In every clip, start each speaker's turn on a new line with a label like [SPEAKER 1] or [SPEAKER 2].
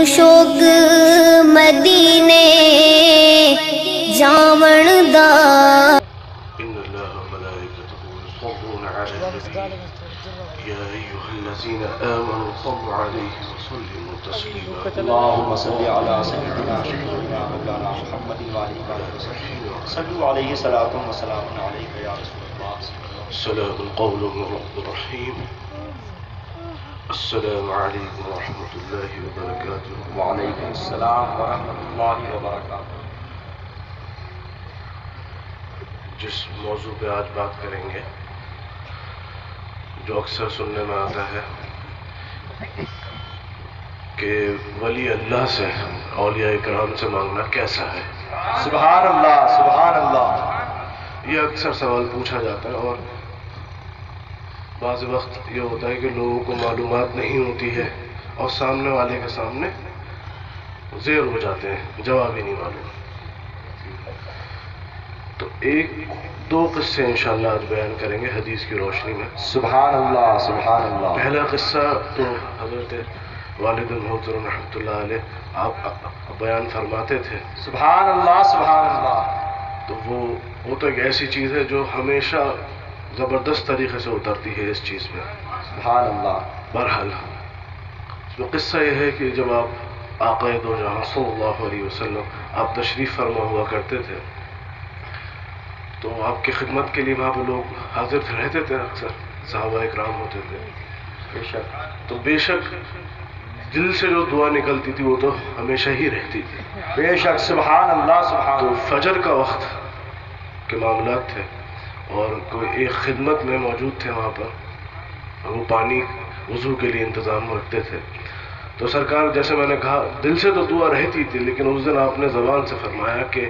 [SPEAKER 1] شوق مدینے جاون دا
[SPEAKER 2] ان اللہ وملائکتہ یصلون علی النبی یا ایھا الذین آمنوا صلوا علیہ وسلموا تسلیما
[SPEAKER 3] اللهم صل على سيدنا شفيعنا مولانا محمد وعلى آله وصحبه صلوا عليه صلاة وسلام عليك يا رسول الله.
[SPEAKER 2] سلام قول من رب رحیم. السلام علیکم ورحمۃ اللہ وبرکاتہ.
[SPEAKER 3] وعليكم السلام ورحمة الله وبركاته.
[SPEAKER 2] جس موضوع پہ آج بات کریں گے جو اکثر سننے میں آتا ہے کہ ولی اللہ سے اولیاء کرام سے مانگنا کیسا ہے.
[SPEAKER 3] سبحان اللہ سبحان اللہ.
[SPEAKER 2] یہ اکثر سوال پوچھا جاتا ہے اور بعض وقت یہ ہوتا ہے کہ لوگوں کو معلومات نہیں ہوتی ہے اور سامنے والے کے سامنے زیر ہو جاتے ہیں، جواب ہی نہیں معلوم. تو ایک دو قصے انشاءاللہ آج بیان کریں گے حدیث کی روشنی میں.
[SPEAKER 3] سبحان اللہ سبحان اللہ.
[SPEAKER 2] پہلا قصہ تو حضرت والد المحترم رحمۃ اللہ علیہ آپ بیان فرماتے تھے.
[SPEAKER 3] سبحان اللہ سبحان اللہ.
[SPEAKER 2] تو وہ تو ایک ایسی چیز ہے جو ہمیشہ زبردست طریقے سے اترتی ہے اس چیز میں.
[SPEAKER 3] سبحان اللہ.
[SPEAKER 2] بہرحال تو قصہ یہ ہے کہ جب آپ آقا دو جہاں صلی اللہ علیہ وسلم آپ تشریف فرما ہوا کرتے تھے تو آپ کی خدمت کے لیے وہاں پہ لوگ حاضر رہتے تھے، اکثر صحابہ اکرام ہوتے تھے.
[SPEAKER 3] بے شک
[SPEAKER 2] تو بے شک دل سے جو دعا نکلتی تھی وہ تو ہمیشہ ہی رہتی تھی.
[SPEAKER 3] بے شک. سبحان اللہ سبحان
[SPEAKER 2] تو
[SPEAKER 3] اللہ.
[SPEAKER 2] فجر کا وقت کے معاملات تھے اور کوئی ایک خدمت میں موجود تھے وہاں پر، وہ پانی وضو کے لیے انتظام رکھتے تھے. تو سرکار جیسے میں نے کہا دل سے تو دعا رہتی تھی لیکن اس دن آپ نے زبان سے فرمایا کہ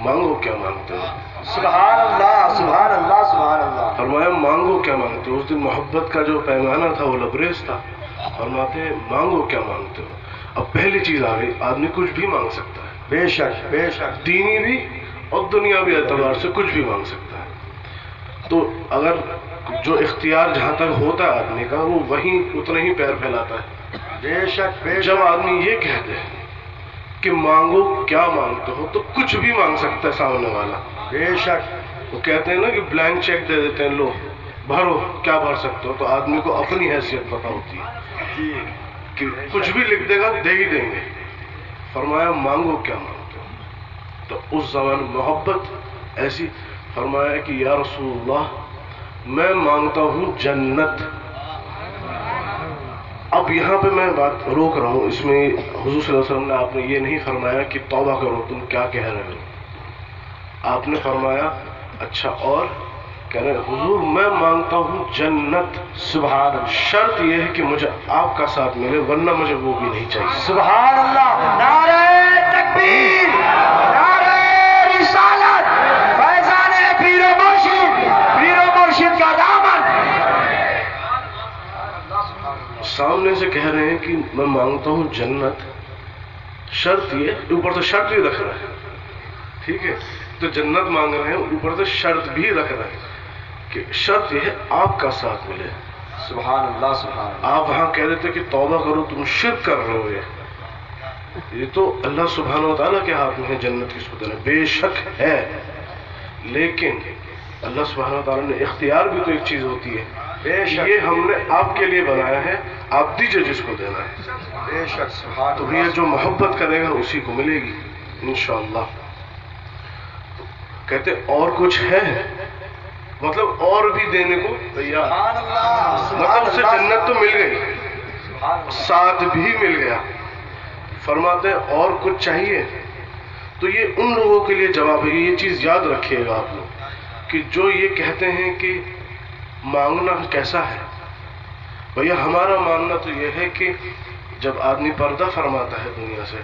[SPEAKER 2] مانگو کیا مانگتے ہو.
[SPEAKER 3] سبحان اللہ سبحان اللہ سبحان اللہ.
[SPEAKER 2] فرمایا مانگو کیا مانگتے ہو. اس دن محبت کا جو پیمانہ تھا وہ لبریز تھا. فرماتے ہیں مانگو کیا مانگتے ہو. اب پہلی چیز آ گئی، آدمی کچھ بھی مانگ سکتا ہے،
[SPEAKER 3] بے شک بے شک.
[SPEAKER 2] دینی بھی اور دنیاوی اعتبار سے کچھ بھی مانگ سکتا ہے. تو اگر جو اختیار جہاں تک ہوتا ہے آدمی کا وہ وہیں اتنا ہی پیر پھیلاتا ہے.
[SPEAKER 3] بے شک بے شک.
[SPEAKER 2] جب آدمی یہ کہتے ہیں کہ مانگو کیا مانگتے ہو تو کچھ بھی مانگ سکتا ہے سامنے والا.
[SPEAKER 3] بے شک.
[SPEAKER 2] وہ کہتے ہیں نا کہ بلینک چیک دے دیتے ہیں، لو بھرو کیا بھر سکتے ہو. تو آدمی کو اپنی حیثیت پتہ ہوتی ہے
[SPEAKER 3] جی
[SPEAKER 2] کہ کچھ بھی لکھ دے گا دے ہی دیں گے. فرمایا مانگو کیا مانگتے ہو. تو اس زمان محبت ایسی فرمایا کہ یا رسول اللہ میں مانگتا ہوں جنت. اب یہاں پہ میں بات روک رہا ہوں، اس میں حضور صلی اللہ علیہ وسلم نے آپ نے یہ نہیں فرمایا کہ توبہ کرو تم کیا کہہ رہے ہو. آپ نے فرمایا اچھا اور کہہ رہے حضور میں مانگتا ہوں جنت.
[SPEAKER 3] سبحان اللہ.
[SPEAKER 2] شرط یہ ہے کہ مجھے آپ کا ساتھ ملے ورنہ مجھے وہ بھی نہیں چاہیے.
[SPEAKER 3] سبحان اللہ. نعرہ تکبیر، نعرہ رسالت، فیضان پیر و مرشد کا دامن.
[SPEAKER 2] سامنے سے کہہ رہے ہیں کہ میں مانگتا ہوں جنت. شرط یہ اوپر سے شرط بھی رکھ رہا ہے، ٹھیک ہے. تو جنت مانگ رہے ہیں اوپر سے شرط بھی رکھ رہے ہیں کہ شرط یہ ہے آپ کا ساتھ ملے.
[SPEAKER 3] سبحان اللہ سبحان اللہ.
[SPEAKER 2] آپ وہاں کہہ دیتے کہ توبہ کرو تم شرک کر رہے ہو. یہ تو اللہ سبحانہ و تعالیٰ کے ہاتھ میں ہے جنت کس کو دینا. بے شک ہے لیکن اللہ سبحانہ و تعالیٰ نے اختیار بھی تو ایک چیز ہوتی ہے.
[SPEAKER 3] بے شک.
[SPEAKER 2] یہ ہم نے آپ کے لیے بنایا ہے، آپ دیجئے جس کو دینا ہے.
[SPEAKER 3] بے شک. سبحان
[SPEAKER 2] تو
[SPEAKER 3] اللہ.
[SPEAKER 2] یہ جو محبت کرے گا اسی کو ملے گی انشاءاللہ. کہتے اور کچھ ہے مطلب اور بھی دینے کو تیار.
[SPEAKER 3] سبحان اللہ.
[SPEAKER 2] مطلب اسے جنت تو مل گئی،
[SPEAKER 3] سبحان اللہ.
[SPEAKER 2] ساتھ بھی مل گیا. فرماتے ہیں اور کچھ چاہیے. تو یہ ان لوگوں کے لیے جواب ہے. یہ چیز یاد رکھیے گا آپ لوگ کہ جو یہ کہتے ہیں کہ مانگنا کیسا ہے. بھیا ہمارا ماننا تو یہ ہے کہ جب آدمی پردہ فرماتا ہے دنیا سے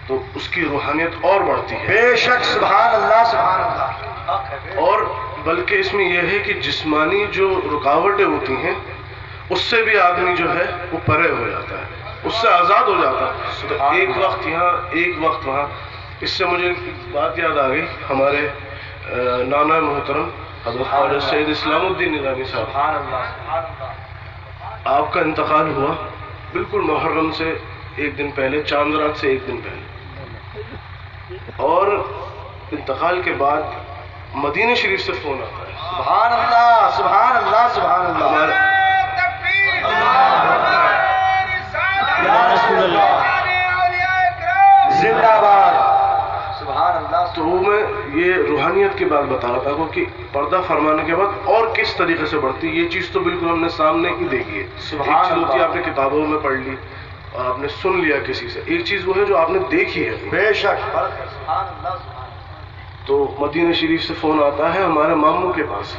[SPEAKER 2] تو اس کی روحانیت اور بڑھتی ہے.
[SPEAKER 3] بے شک. سبحان اللہ سبحان اللہ.
[SPEAKER 2] اور بلکہ اس میں یہ ہے کہ جسمانی جو رکاوٹیں ہوتی ہیں اس سے بھی آدمی جو ہے وہ پرے ہو جاتا ہے، اس سے آزاد ہو جاتا ہے. تو ایک وقت یہاں ایک وقت وہاں. اس سے مجھے بات یاد آ گئی، ہمارے نانا محترم حضرت خواجہ سید اسلام الدین نظامی صاحب،
[SPEAKER 3] سبحان اللہ سبحان اللہ.
[SPEAKER 2] آپ کا انتقال ہوا بالکل محرم سے ایک دن پہلے، چاند رات سے ایک دن پہلے، اور انتقال کے بعد مدینہ شریف سے فون آتا ہے.
[SPEAKER 3] سبحان اللہ سبحان اللہ سبحان اللہ. یا رسول اللہ زندہ باد. سبحان اللہ.
[SPEAKER 2] تو میں یہ روحانیت کی بات بتا رہا تھا کہ پردہ فرمانے کے بعد اور کس طریقے سے بڑھتی ہے، یہ چیز تو بالکل ہم نے سامنے ہی دیکھی ہے.
[SPEAKER 3] سبحان
[SPEAKER 2] ایک چیز ہوتی ہے
[SPEAKER 3] اللہ.
[SPEAKER 2] آپ نے کتابوں میں پڑھ لی اور آپ نے سن لیا کسی سے، ایک چیز وہ ہے جو آپ نے دیکھی ہے.
[SPEAKER 3] بے شک. سبحان اللہ.
[SPEAKER 2] تو مدینہ شریف سے فون آتا ہے ہمارے ماموں کے پاس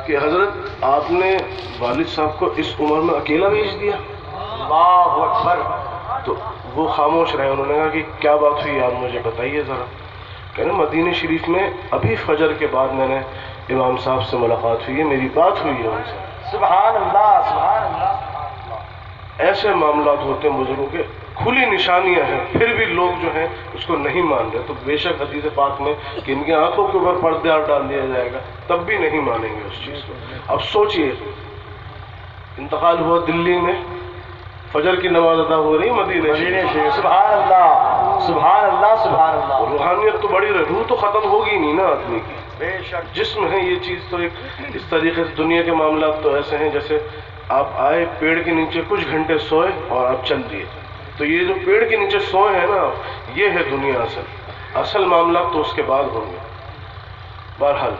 [SPEAKER 2] کہ حضرت آپ نے والد صاحب کو اس عمر میں اکیلا بھیج دیا.
[SPEAKER 3] اللہ اکبر.
[SPEAKER 2] تو وہ خاموش رہے. انہوں نے کہا کہ کیا بات ہوئی آپ مجھے بتائیے ذرا. کہنے مدینہ شریف میں ابھی فجر کے بعد میں نے امام صاحب سے ملاقات ہوئی ہے، میری بات ہوئی ہے ان سے.
[SPEAKER 3] سبحان اللہ سبحان اللہ.
[SPEAKER 2] ایسے معاملات ہوتے ہیں بزرگوں کے، کھلی نشانیاں ہیں، پھر بھی لوگ جو ہیں اس کو نہیں مان رہے. تو بے شک حدیث پاک میں کہ ان کی آنکھوں کے اوپر پردہ ڈال دیا جائے گا تب بھی نہیں مانیں گے اس چیز کو. اب سوچئے انتقال ہوا دلی میں، فجر کی نماز ادا ہو رہی مدینہ شریف.
[SPEAKER 3] سبحان اللہ سبحان اللہ سبحان اللہ.
[SPEAKER 2] روحانیت تو بڑی رہے، روح تو ختم ہوگی نہیں نا آدمی کی.
[SPEAKER 3] بے شک.
[SPEAKER 2] جسم ہے یہ چیز تو ایک اس طریقے سے. دنیا کے معاملات تو ایسے ہیں جیسے آپ آئے پیڑ کے نیچے کچھ گھنٹے سوئے اور آپ چل دیے. تو یہ جو پیڑ کے نیچے سوئے ہیں نا، یہ ہے دنیا. اصل معاملات تو اس کے بعد ہوں گے. بہرحال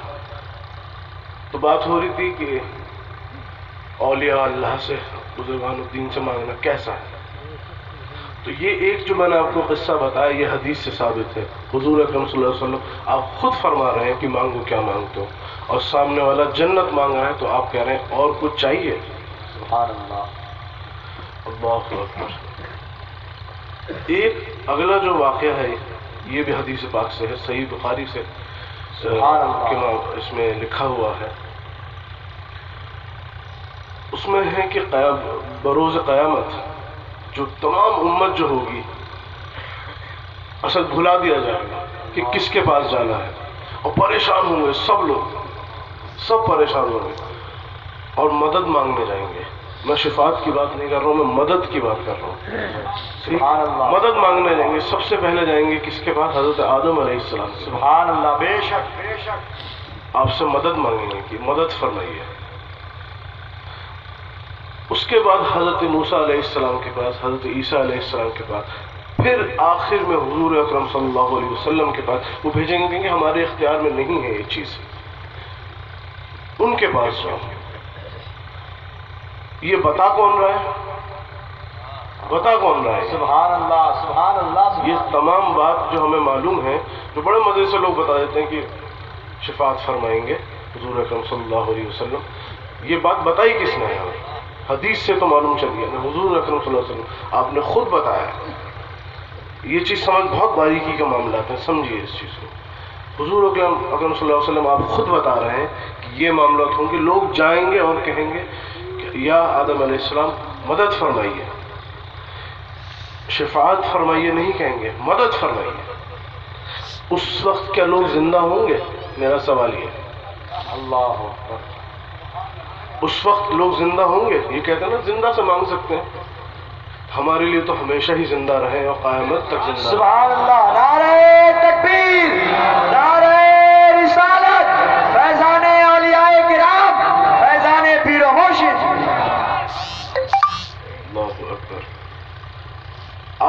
[SPEAKER 2] تو بات ہو رہی تھی کہ اولیاء اللہ سے، بزرگان الدین سے مانگنا کیسا ہے. تو یہ ایک جو میں نے آپ کو قصہ بتایا یہ حدیث سے ثابت ہے. حضور اکرم صلی اللہ علیہ وسلم آپ خود فرما رہے ہیں کہ مانگو کیا مانگتے ہو، اور سامنے والا جنت مانگ رہا ہے تو آپ کہہ رہے ہیں اور کچھ چاہیے.
[SPEAKER 3] سبحان اللہ.
[SPEAKER 2] اللہ اکبر. ایک اگلا جو واقعہ ہے یہ بھی حدیث پاک سے ہے، صحیح بخاری سے اس میں لکھا ہوا ہے. اس میں ہے کہ بروز قیامت جو تمام امت جو ہوگی اصل بھلا دیا جائے گا کہ کس کے پاس جانا ہے، اور پریشان ہوں گے سب لوگ، سب پریشان ہوں گے اور مدد مانگنے جائیں گے. میں شفاعت کی بات نہیں کر رہا ہوں، میں مدد کی بات کر رہا ہوں.
[SPEAKER 3] سبحان اللہ.
[SPEAKER 2] مدد مانگنے جائیں گے. سب سے پہلے جائیں گے کس کے پاس؟ حضرت آدم علیہ السلام.
[SPEAKER 3] سبحان اللہ. بے شک بے شک.
[SPEAKER 2] آپ سے مدد مانگیں گے کہ مدد فرمائیے. اس کے بعد حضرت موسیٰ علیہ السلام کے پاس، حضرت عیسیٰ علیہ السلام کے پاس، پھر آخر میں حضور اکرم صلی اللہ علیہ وسلم کے پاس. وہ بھیجیں گے کہ ہمارے اختیار میں نہیں ہے یہ چیز، ان کے پاس جاؤ. یہ بتا کون رہا ہے؟ بتا کون رہا ہے؟
[SPEAKER 3] سبحان اللہ سبحان اللہ.
[SPEAKER 2] یہ تمام بات جو ہمیں معلوم ہے، جو بڑے مزے سے لوگ بتا دیتے ہیں کہ شفاعت فرمائیں گے حضور اکرم صلی اللہ علیہ وسلم، یہ بات بتائی کس نے ہے؟ حدیث سے تو معلوم چل گیا. حضور اکرم صلی اللہ علیہ وسلم آپ نے خود بتایا. یہ چیز سمجھ بہت باریکی کے معاملات ہیں، سمجھیے اس چیز کو. حضور اکرم صلی اللہ علیہ وسلم آپ خود بتا رہے ہیں کہ یہ معاملات ہوں گے. لوگ جائیں گے اور کہیں گے کہ یا آدم علیہ السلام مدد فرمائیے. شفاعت فرمائیے نہیں کہیں گے، مدد فرمائیے. اس وقت کیا لوگ زندہ ہوں گے؟ میرا سوال یہ ہے.
[SPEAKER 3] اللہ اکبر.
[SPEAKER 2] اس وقت لوگ زندہ ہوں گے؟ یہ کہتے ہیں نا زندہ سے مانگ سکتے ہیں. ہمارے لیے تو ہمیشہ ہی زندہ رہے اور قیامت تک زندہ رہے.
[SPEAKER 3] سبحان اللہ. نعرہ تکبیر، نعرہ رسالت، فیضان اولیاء کرام، فیضان پیر و مرشد.
[SPEAKER 2] اللہ اکبر.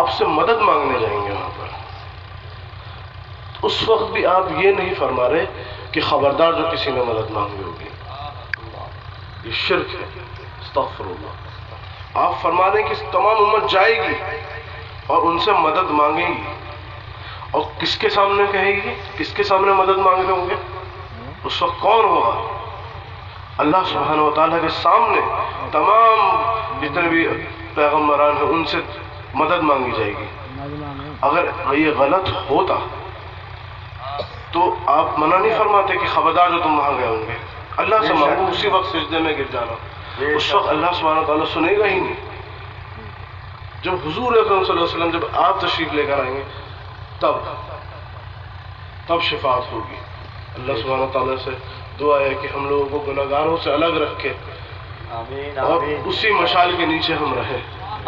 [SPEAKER 2] آپ سے مدد مانگنے جائیں گے وہاں پر. اس وقت بھی آپ یہ نہیں فرما رہے کہ خبردار جو کسی نے مدد مانگی ہوگی، یہ شرک ہے. استغفر اللہ. آپ فرما دیں کہ تمام امت جائے گی اور ان سے مدد مانگے گی. اور کس کے سامنے کہے گی؟ کس کے سامنے مدد مانگتے ہوں گے؟ اس وقت کون ہوگا؟ اللہ سبحانہ و تعالیٰ کے سامنے تمام جتنے بھی پیغمبران ہیں ان سے مدد مانگی جائے گی. اگر یہ غلط ہوتا تو آپ منع نہیں فرماتے کہ خبردار جو تم وہاں گئے ہوں گے. اللہ سے مانگو، اسی وقت سجدے میں گر جانا. اس وقت اللہ سبحانہ تعالیٰ سنے گا ہی نہیں. جب حضور اکرم صلی اللہ علیہ وسلم جب آپ تشریف لے کر آئیں گے تب شفاعت ہوگی. اللہ سبحانہ تعالیٰ سے دعا ہے کہ ہم لوگوں کو گناہگاروں سے الگ رکھ کے
[SPEAKER 3] آمین
[SPEAKER 2] اور
[SPEAKER 3] آمین.
[SPEAKER 2] اسی مشعل کے نیچے ہم رہیں.